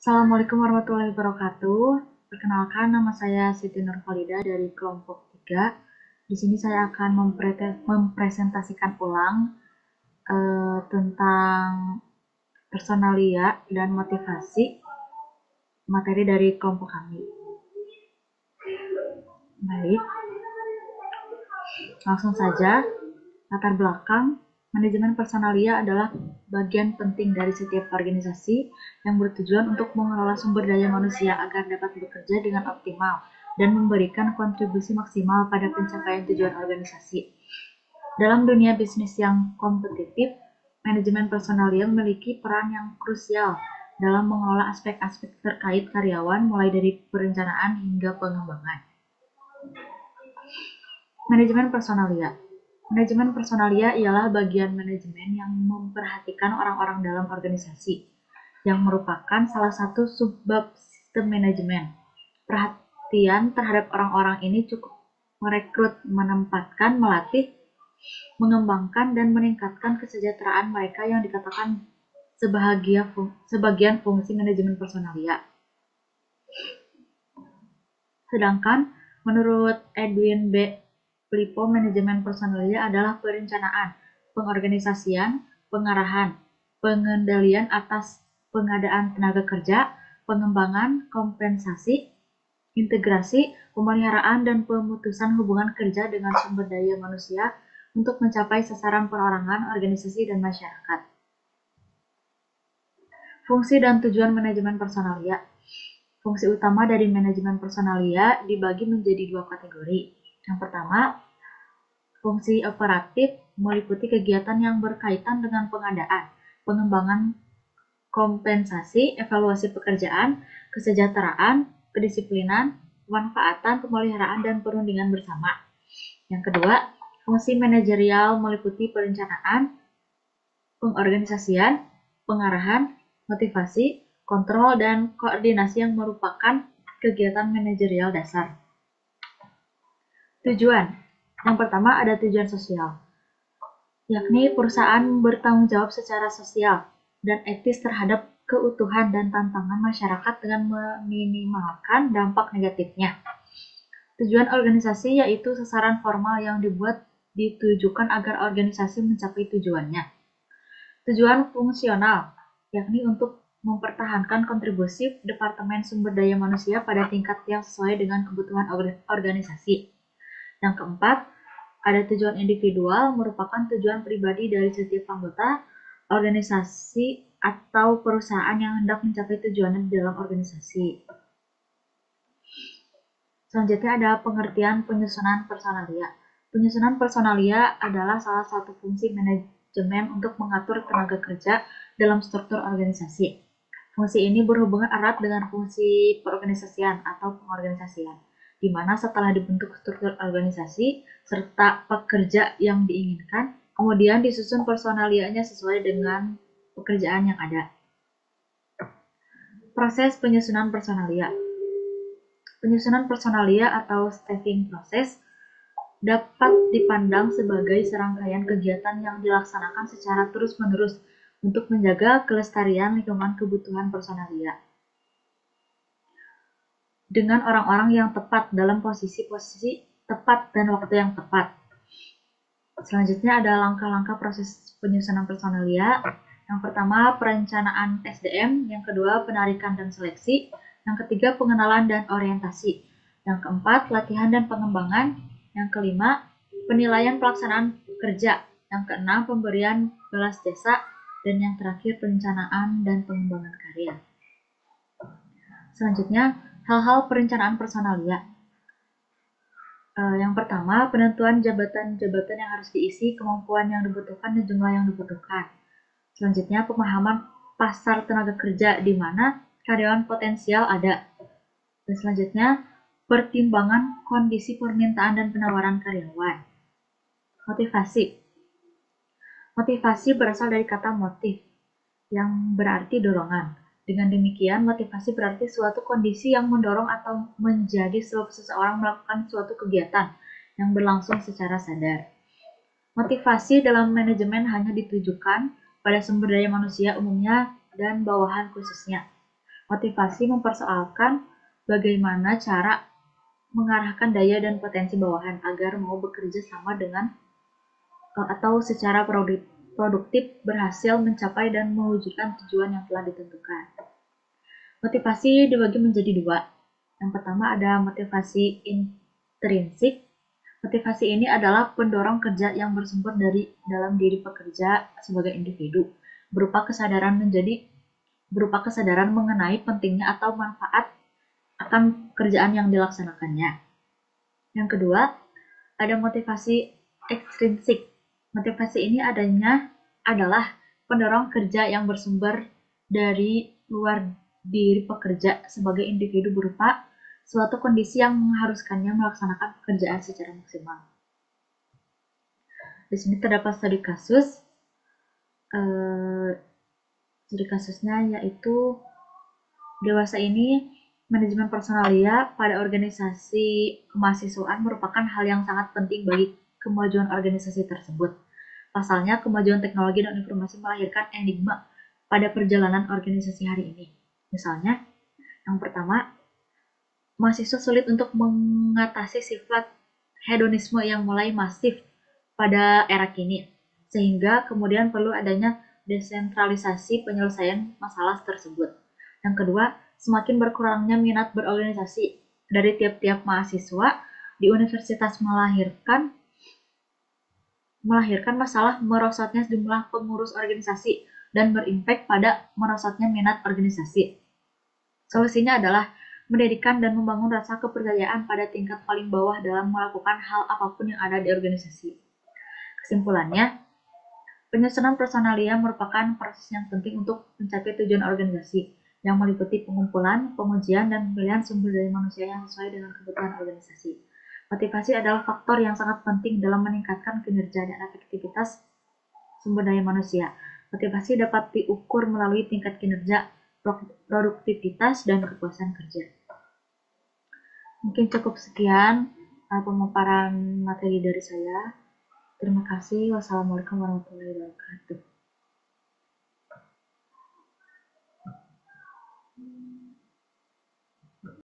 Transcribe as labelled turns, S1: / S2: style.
S1: Assalamualaikum warahmatullahi wabarakatuh. Perkenalkan, nama saya Siti Nurhalida dari kelompok 3. Di sini saya akan mempresentasikan ulang tentang personalia dan motivasi materi dari kelompok kami. Baik, langsung saja. Latar belakang, manajemen personalia adalah bagian penting dari setiap organisasi yang bertujuan untuk mengelola sumber daya manusia agar dapat bekerja dengan optimal dan memberikan kontribusi maksimal pada pencapaian tujuan organisasi. Dalam dunia bisnis yang kompetitif, manajemen personalia memiliki peran yang krusial dalam mengelola aspek-aspek terkait karyawan mulai dari perencanaan hingga pengembangan. Manajemen personalia. Manajemen personalia ialah bagian manajemen yang memperhatikan orang-orang dalam organisasi, yang merupakan salah satu subbab sistem manajemen. Perhatian terhadap orang-orang ini cukup merekrut, menempatkan, melatih, mengembangkan, dan meningkatkan kesejahteraan mereka yang dikatakan sebagian fungsi manajemen personalia. Sedangkan menurut Edwin B. Filippo, manajemen personalia adalah perencanaan, pengorganisasian, pengarahan, pengendalian atas pengadaan tenaga kerja, pengembangan, kompensasi, integrasi, pemeliharaan, dan pemutusan hubungan kerja dengan sumber daya manusia untuk mencapai sasaran perorangan, organisasi, dan masyarakat. Fungsi dan tujuan manajemen personalia. Fungsi utama dari manajemen personalia dibagi menjadi dua kategori. Yang pertama, fungsi operatif meliputi kegiatan yang berkaitan dengan pengadaan, pengembangan, kompensasi, evaluasi pekerjaan, kesejahteraan, kedisiplinan, pemanfaatan, pemeliharaan, dan perundingan bersama. Yang kedua, fungsi manajerial meliputi perencanaan, pengorganisasian, pengarahan, motivasi, kontrol, dan koordinasi yang merupakan kegiatan manajerial dasar. Tujuan. Yang pertama ada tujuan sosial, yakni perusahaan bertanggung jawab secara sosial dan etis terhadap keutuhan dan tantangan masyarakat dengan meminimalkan dampak negatifnya. Tujuan organisasi yaitu sasaran formal yang dibuat ditujukan agar organisasi mencapai tujuannya. Tujuan fungsional, yakni untuk mempertahankan kontribusi Departemen Sumber Daya Manusia pada tingkat yang sesuai dengan kebutuhan organisasi. Yang keempat, ada tujuan individual, merupakan tujuan pribadi dari setiap anggota organisasi atau perusahaan yang hendak mencapai tujuannya di dalam organisasi. Selanjutnya ada pengertian penyusunan personalia. Penyusunan personalia adalah salah satu fungsi manajemen untuk mengatur tenaga kerja dalam struktur organisasi. Fungsi ini berhubungan erat dengan fungsi perorganisasian atau pengorganisasian, di mana setelah dibentuk struktur organisasi serta pekerja yang diinginkan, kemudian disusun personalianya sesuai dengan pekerjaan yang ada. Proses penyusunan personalia. Penyusunan personalia atau staffing process dapat dipandang sebagai serangkaian kegiatan yang dilaksanakan secara terus-menerus untuk menjaga kelestarian lingkungan kebutuhan personalia dengan orang-orang yang tepat dalam posisi-posisi tepat dan waktu yang tepat. Selanjutnya ada langkah-langkah proses penyusunan personalia. Yang pertama, perencanaan SDM. Yang kedua, penarikan dan seleksi. Yang ketiga, pengenalan dan orientasi. Yang keempat, latihan dan pengembangan. Yang kelima, penilaian pelaksanaan kerja. Yang keenam, pemberian balas jasa. Dan yang terakhir, perencanaan dan pengembangan karya. Selanjutnya, hal-hal perencanaan personalia. Yang pertama, penentuan jabatan-jabatan yang harus diisi, kemampuan yang dibutuhkan, dan jumlah yang dibutuhkan. Selanjutnya, pemahaman pasar tenaga kerja di mana karyawan potensial ada. Dan selanjutnya, pertimbangan kondisi permintaan dan penawaran karyawan. Motivasi. Motivasi berasal dari kata motif, yang berarti dorongan. Dengan demikian, motivasi berarti suatu kondisi yang mendorong atau menjadi sebab seseorang melakukan suatu kegiatan yang berlangsung secara sadar. Motivasi dalam manajemen hanya ditujukan pada sumber daya manusia umumnya dan bawahan khususnya. Motivasi mempersoalkan bagaimana cara mengarahkan daya dan potensi bawahan agar mau bekerja sama dengan atau secara produktif berhasil mencapai dan mewujudkan tujuan yang telah ditentukan. Motivasi dibagi menjadi dua. Yang pertama ada motivasi intrinsik. Motivasi ini adalah pendorong kerja yang bersumber dari dalam diri pekerja sebagai individu, berupa kesadaran mengenai pentingnya atau manfaat akan kerjaan yang dilaksanakannya. Yang kedua, ada motivasi ekstrinsik. Motivasi ini adalah pendorong kerja yang bersumber dari luar diri pekerja sebagai individu berupa suatu kondisi yang mengharuskannya melaksanakan pekerjaan secara maksimal. Di sini terdapat studi kasus. Studi kasusnya yaitu dewasa ini manajemen personalia pada organisasi kemahasiswaan merupakan hal yang sangat penting bagi kemajuan organisasi tersebut. Pasalnya, kemajuan teknologi dan informasi melahirkan enigma pada perjalanan organisasi hari ini. Misalnya, yang pertama, mahasiswa sulit untuk mengatasi sifat hedonisme yang mulai masif pada era kini, sehingga kemudian perlu adanya desentralisasi penyelesaian masalah tersebut. Yang kedua, semakin berkurangnya minat berorganisasi dari tiap-tiap mahasiswa di universitas melahirkan masalah merosotnya jumlah pengurus organisasi dan berimpak pada merosotnya minat organisasi. Solusinya adalah mendirikan dan membangun rasa kepercayaan pada tingkat paling bawah dalam melakukan hal apapun yang ada di organisasi. Kesimpulannya, penyusunan personalia merupakan proses yang penting untuk mencapai tujuan organisasi, yang meliputi pengumpulan, pengujian, dan pemilihan sumber daya manusia yang sesuai dengan kebutuhan organisasi. Motivasi adalah faktor yang sangat penting dalam meningkatkan kinerja dan efektivitas sumber daya manusia. Motivasi dapat diukur melalui tingkat kinerja, produktivitas, dan kepuasan kerja. Mungkin cukup sekian pemaparan materi dari saya. Terima kasih. Wassalamualaikum warahmatullahi wabarakatuh.